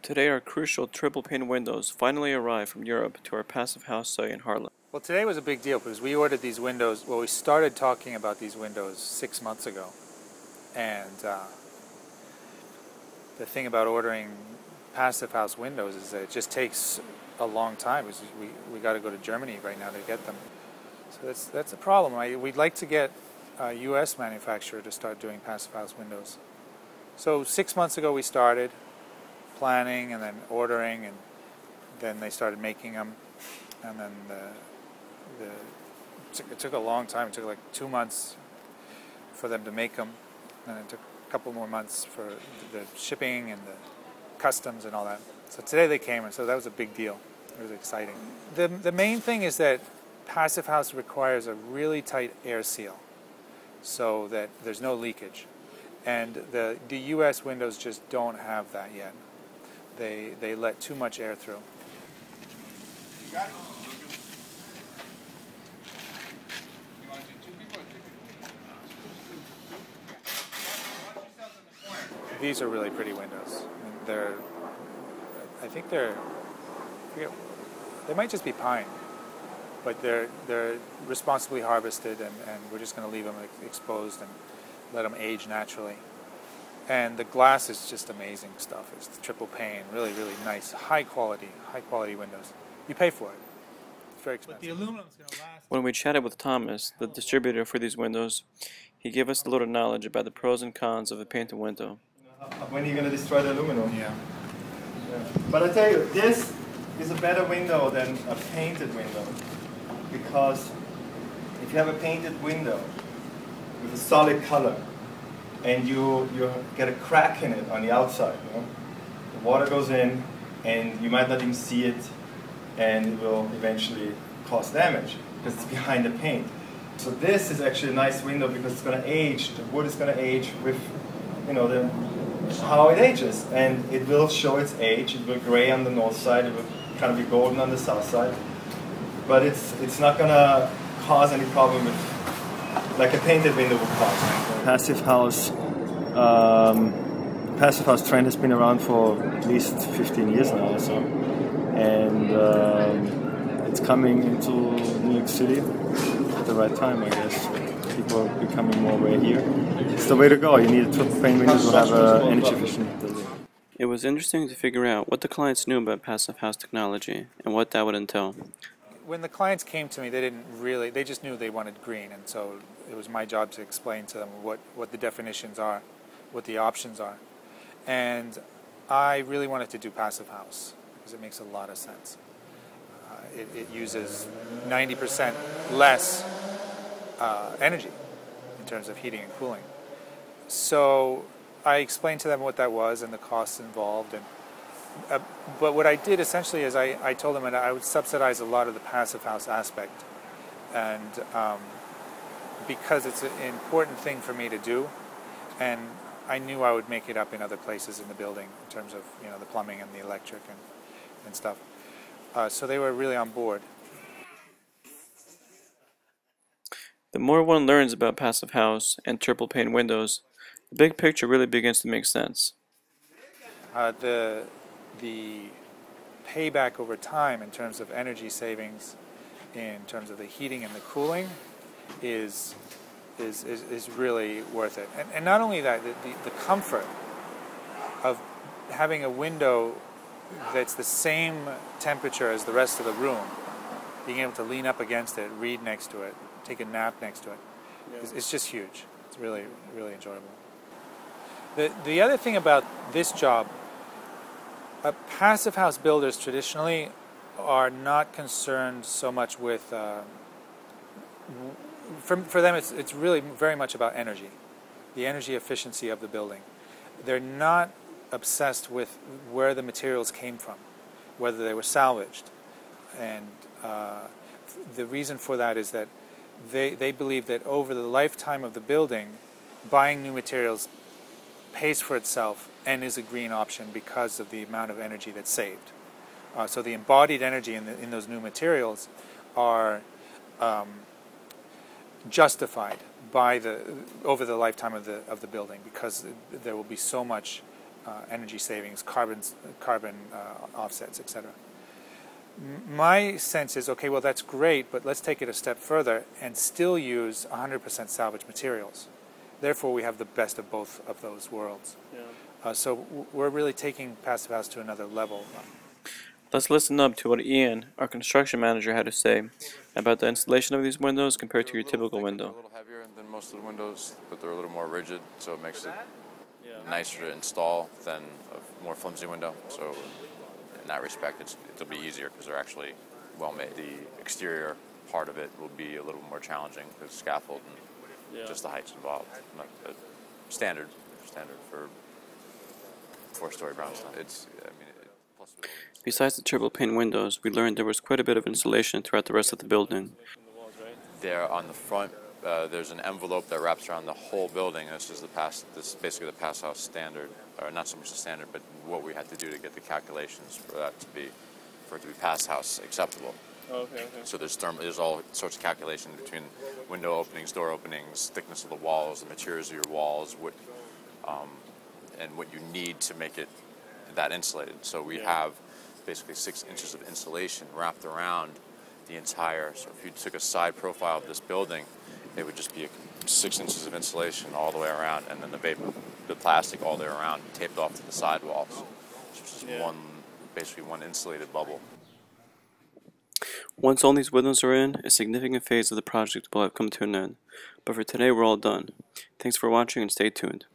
Today our crucial triple pane windows finally arrived from Europe to our Passive House site in Harlem. Well, today was a big deal because we ordered these windows, well, we started talking about these windows 6 months ago. And the thing about ordering Passive House windows is that it just takes a long time. We got to go to Germany right now to get them. So that's a problem. We'd like to get a U.S. manufacturer to start doing Passive House windows. So 6 months ago we started planning and then ordering, and then they started making them, and then it took a long time. It took like 2 months for them to make them, and it took a couple more months for the shipping and the customs and all that. So today they came, and so that was a big deal. It was exciting. The main thing is that Passive House requires a really tight air seal so that there's no leakage, and the U.S. windows just don't have that yet. They let too much air through. You got it? You want to do 2 people or 3 people? These are really pretty windows. I mean, I think they might just be pine, but they're responsibly harvested, and we're just going to leave them exposed and let them age naturally. And the glass is just amazing stuff. It's the triple pane, really, really nice, high quality windows. You pay for it. It's very expensive. But the aluminum's going to last. When we chatted with Thomas, the distributor for these windows, he gave us a little knowledge about the pros and cons of a painted window. When are you going to destroy the aluminum? Yeah. But I tell you, this is a better window than a painted window, because if you have a painted window with a solid color, and you get a crack in it on the outside, the water goes in, and you might not even see it, and it will eventually cause damage because it's behind the paint. So this is actually a nice window because it's going to age. The wood is going to age with, how it ages, and it will show its age. It will gray on the north side. It will kind of be golden on the south side, but it's not going to cause any problem with, like a painted window would cause. Passive House trend has been around for at least 15 years now or so, and it's coming into New York City at the right time, I guess. People are becoming more aware here. It's the way to go. You need a triple pane window to have an energy efficient building. It was interesting to figure out what the clients knew about Passive House technology and what that would entail. When the clients came to me, they just knew they wanted green, and so it was my job to explain to them what the definitions are, what the options are. And I really wanted to do Passive House because it makes a lot of sense. It uses 90% less energy in terms of heating and cooling. So I explained to them what that was and the costs involved, and but what I did essentially is I told them that I would subsidize a lot of the Passive House aspect, and because it's an important thing for me to do, and I knew I would make it up in other places in the building in terms of the plumbing and the electric and stuff. So they were really on board. The more one learns about Passive House and triple pane windows, the big picture really begins to make sense. The payback over time in terms of energy savings, in terms of the heating and the cooling, is really worth it. And not only that, the comfort of having a window that's the same temperature as the rest of the room, being able to lean up against it, read next to it, take a nap next to it, it's just huge. It's really, really enjoyable. The other thing about this job, Passive House builders traditionally are not concerned so much with, for them it's really very much about energy, the energy efficiency of the building. They're not obsessed with where the materials came from, whether they were salvaged. And the reason for that is that they believe that over the lifetime of the building, buying new materials pays for itself and is a green option because of the amount of energy that's saved. So the embodied energy in those new materials are justified by over the lifetime of the building, because there will be so much energy savings, carbon offsets, etc. My sense is, okay, well that's great, but let's take it a step further and still use 100% salvage materials. Therefore, we have the best of both of those worlds. Yeah. So we're really taking Passive House to another level. Let's listen up to what Ian, our construction manager, had to say about the installation of these windows compared to your typical window. A little heavier than most of the windows, but they're a little more rigid, so it makes it nicer to install than a more flimsy window. So in that respect, it'll be easier because they're actually well made. The exterior part of it will be a little more challenging because scaffold and just the heights involved. Not standard for 4-story brownstone. Besides the triple pane windows, we learned there was quite a bit of insulation throughout the rest of the building. There on the front, there's an envelope that wraps around the whole building. This is basically the Passive House standard, or not so much the standard, but what we had to do to get the calculations for it to be Passive House acceptable. Okay. So there's all sorts of calculations between window openings, door openings, thickness of the walls, the materials of your walls, and what you need to make it that insulated. So we have basically 6 inches of insulation wrapped around the entire. So if you took a side profile of this building, it would just be 6 inches of insulation all the way around, and then the plastic all the way around, taped off to the side walls. So it's just basically one insulated bubble. Once all these windows are in, a significant phase of the project will have come to an end. But for today, we're all done. Thanks for watching and stay tuned.